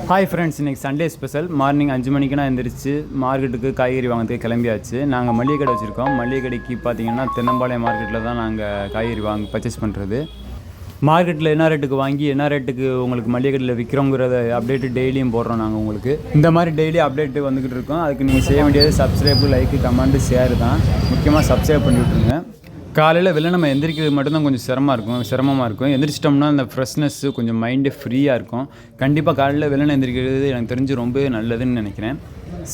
Hi friends, இன்றைக்கி Sunday special. Morning 5 மணிக்கு நான் எந்திரிச்சு மார்க்கெட்டுக்கு காய்கறி வாங்கிறதுக்கு கிளம்பியாச்சு. நாங்கள் மளிகை கடை வச்சுருக்கோம். மளிகை கடைக்கு பார்த்தீங்கன்னா தென்னம்பாளையம் மார்க்கெட்டில் தான் நாங்கள் காய்கறி பர்ச்சேஸ் பண்ணுறது. மார்க்கெட்டில் என்ன ரேட்டுக்கு வாங்கி என்ன ரேட்டுக்கு உங்களுக்கு மளிகை கடையில் விற்கிறோங்கிறத அப்டேட்டு டெய்லியும் போடுறோம். நாங்கள் உங்களுக்கு இந்த மாதிரி டெய்லி அப்டேட்டு வந்துக்கிட்டு இருக்கோம். அதுக்கு நீங்கள் செய்ய வேண்டியது சப்ஸ்கிரைபு, லைக்கு, கமெண்ட்டு, ஷேர் தான். முக்கியமாக சப்ஸ்கிரைப் பண்ணி விட்ருங்க. காலையில் வெளில நம்ம எந்திரிக்கிறது மட்டும்தான் கொஞ்சம் சிரமமாக இருக்கும். எந்திரிச்சிட்டோம்னா அந்த ஃப்ரெஷ்னஸ்ஸு கொஞ்சம் மைண்டே ஃப்ரீயாக இருக்கும். கண்டிப்பாக காலையில் வெளில எந்திரிக்கிறது எனக்கு தெரிஞ்சு ரொம்ப நல்லதுன்னு நினைக்கிறேன்.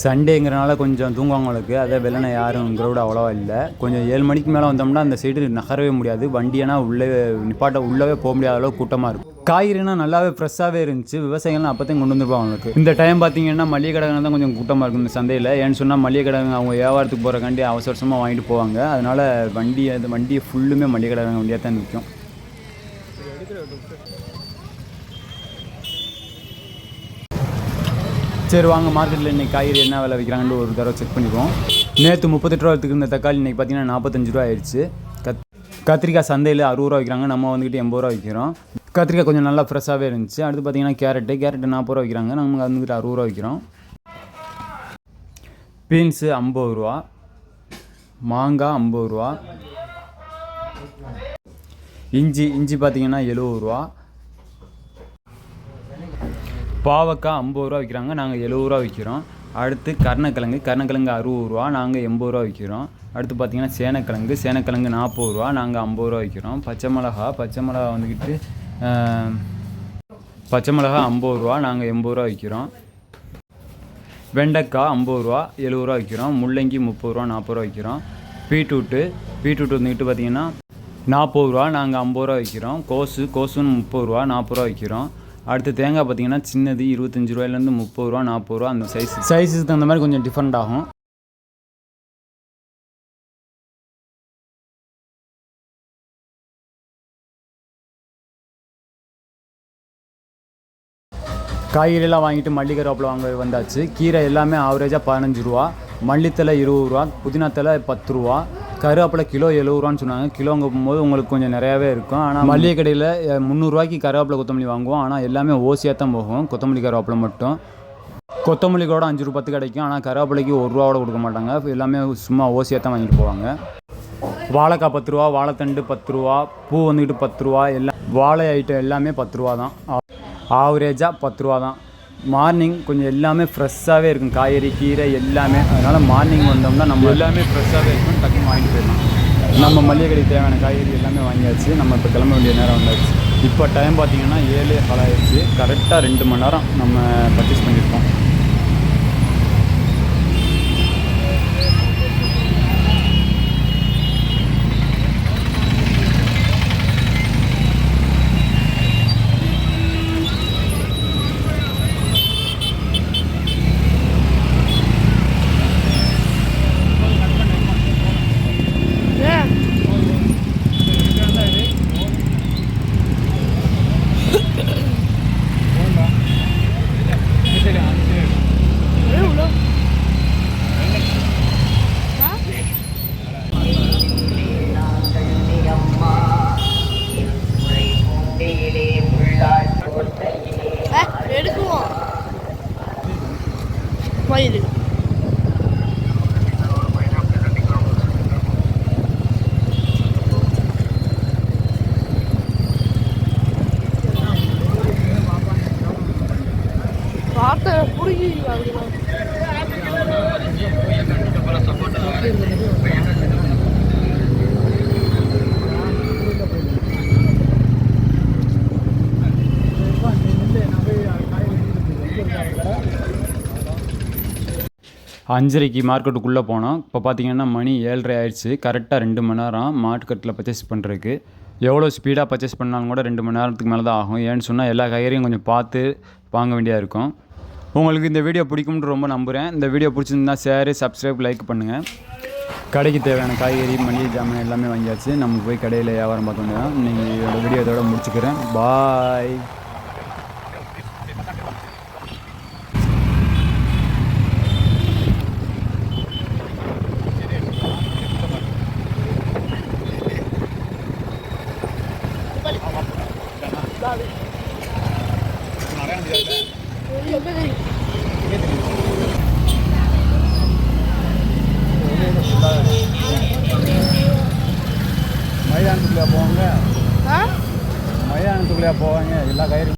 சண்டேங்கிறனால கொஞ்சம் தூங்குவாங்களுக்கு, அதை வெளில யாருங்கிறோட அவ்வளோவா இல்லை. கொஞ்சம் 7 மணிக்கு மேலே வந்தோம்னா அந்த சைடு நகரவே முடியாது. வண்டியனா உள்ளவே போக முடியாத அளவு கூட்டமாக இருக்கும். காய்கறினா நல்லாவே ஃப்ரெஷ்ஷாகவே இருந்துச்சு. விவசாயிகள்லாம் அப்போத்தையும் கொண்டு வந்துருப்பாங்க அவங்களுக்கு. இந்த டைம் பார்த்தீங்கன்னா மளிகை கடைங்க தான் கொஞ்சம் கூட்டமாக இருக்கும் இந்த சந்தையில். ஏன்னு சொன்னால் மளிகை கடைங்க அவங்க வியாபாரத்துக்கு போகிறக்காண்டி அவசரமாக வாங்கிட்டு போவாங்க. அதனால் வண்டியை ஃபுல்லுமே மளிகை கடைங்க வண்டியாக தான் நிற்கும். சரி வாங்க, மார்க்கெட்டில் இன்றைக்கி காய்கறி என்ன விலை விற்கிறாங்கன்னு ஒரு தடவை செக் பண்ணிக்குவோம். நேற்று 38 ரூபா இருந்த தக்காளி இன்றைக்கி பார்த்தீங்கன்னா 45 ரூபா ஆயிடுச்சு. கத்திரிக்காய் சந்தையில் 60 ரூபா விற்கிறாங்க, நம்ம வந்துக்கிட்டு 80 ரூபா விற்கிறோம். கத்திரிக்காய் கொஞ்சம் நல்லா ஃப்ரெஷ்ஷாகவே இருந்துச்சு. அடுத்து பார்த்தீங்கன்னா கேரட்டு 40 ரூபா விற்கிறாங்க, நம்ம வந்துக்கிட்டு 60 ரூபா விற்கிறோம். பீன்ஸு 50 ரூபா, மாங்காய் 50 ரூபா, இஞ்சி பார்த்தீங்கன்னா 70 ரூபா, பாவக்காய் 50 ரூபா விற்கிறாங்க, நாங்கள் 70 ரூபா விற்கிறோம். அடுத்து கருணக்கிழங்கு 60 ரூபா, நாங்கள் 80 ரூபா விற்கிறோம். அடுத்து பார்த்திங்கன்னா சேனக்கிழங்கு 40 ரூபா, நாங்கள் 50 ரூபா விற்கிறோம். பச்சை மிளகா வந்துக்கிட்டு பச்சை மிளகா 50 ரூபா, நாங்கள் 80 ரூபா விற்கிறோம். வெண்டைக்காய் 50 ரூபா, 70 ரூபா விற்கிறோம். முள்ளங்கி 30 ரூபா, 40 ரூபா விற்கிறோம். பீட்ரூட் வந்துக்கிட்டு பார்த்திங்கன்னா 40 ரூபா, நாங்கள் 50 ரூபா விற்கிறோம். கோஸுன்னு 30 ரூபா, 40 ரூபா விற்கிறோம். அடுத்து தேங்காய் பார்த்திங்கன்னா சின்னது 25 ரூபாயிலேருந்து 30 ரூபா, 40 ரூபா, அந்த சைஸுக்கு தகுந்த மாதிரி கொஞ்சம் டிஃப்ரெண்ட் ஆகும். காய்கறியெல்லாம் வாங்கிட்டு மல்லிகை கருவேப்பிலை வாங்க வந்தாச்சு. கீரை எல்லாமே ஆவரேஜாக 15 ரூபா, மல்லித்தலை 20 ரூபா, புதினாத்தலை 10 ரூபா, கருவேப்பிலை கிலோ 70 ரூபான்னு சொன்னாங்க. கிலோங்கும் போது உங்களுக்கு கொஞ்சம் நிறையாவே இருக்கும். ஆனால் மல்லிகை கடையில் 300 ரூபாய்க்கு கருவேப்பிலை கொத்தமல்லி வாங்குவோம். ஆனால் எல்லாமே ஓசியாக தான் போகும். கொத்தமல்லி கருவேப்பிலை மட்டும் கொத்தமல்லி கூட 5 ரூபா 10 கிடைக்கும். ஆனால் கருவேப்பிலைக்கு 1 ரூபா கூட கொடுக்க மாட்டாங்க. எல்லாமே சும்மா ஓசியாக தான் வாங்கிட்டு போவாங்க. வாழைக்காய் 10 ரூபா, வாழைத்தண்டு 10 ரூபா, பூ வந்துக்கிட்டு 10 ரூபா, எல்லாம் வாழை ஐட்டம் எல்லாமே 10 ரூபா தான். ஆவரேஜாக 10 ரூபா தான். மார்னிங் கொஞ்சம் எல்லாமே ஃப்ரெஷ்ஷாகவே இருக்கும், காய்கறி கீரை எல்லாமே. அதனால் மார்னிங் வந்தோம்னா நம்ம எல்லாமே ஃப்ரெஷ்ஷாகவே இருக்கும், டக்குன்னு வாங்கிட்டு போயிடலாம். நம்ம மளிகை கடைக்கு தேவையான காய்கறி எல்லாமே வாங்கியாச்சு. நம்ம இப்போ கிளம்ப வேண்டிய நேரம் வந்தாச்சு. இப்போ டைம் பார்த்திங்கன்னா 7:15 ஆயிடுச்சு. கரெக்டாக 2 மணி நேரம் நம்ம பர்ச்சேஸ் பண்ணியிருக்கோம். அஞ்சரைக்கு மார்க்கெட்டுக்குள்ளே போனோம். இப்போ பார்த்திங்கன்னா மணி 7:30 ஆயிடுச்சு. கரெக்டாக 2 மணி நேரம் மார்க்கெட்டில் பர்ச்சேஸ் பண்ணுறதுக்கு. எவ்வளோ ஸ்பீடாக பர்ச்சேஸ் பண்ணாலும் கூட 2 மணி நேரத்துக்கு மேலே தான் ஆகும். ஏன்னு சொன்னால் எல்லா காய்கறியும் கொஞ்சம் பார்த்து வாங்க வேண்டியதாக இருக்கும். உங்களுக்கு இந்த வீடியோ பிடிக்கும்னு ரொம்ப நம்புகிறேன். இந்த வீடியோ பிடிச்சிருந்தா ஷேர், சப்ஸ்கிரைப், லைக் பண்ணுங்கள். கடைக்கு தேவையான காய்கறி மளிகை ஜாமான் எல்லாமே வாங்கியாச்சு. நம்ம போய் கடையில் வியாபாரம் பார்க்க வேண்டியதான். நீங்கள் வீடியோ இதோட முடிச்சுக்கிறேன். பாய். மைதானத்துக்குள்ளே போவாங்க மைதானத்துக்குள்ளே போவாங்க எல்லா காய்கறியும்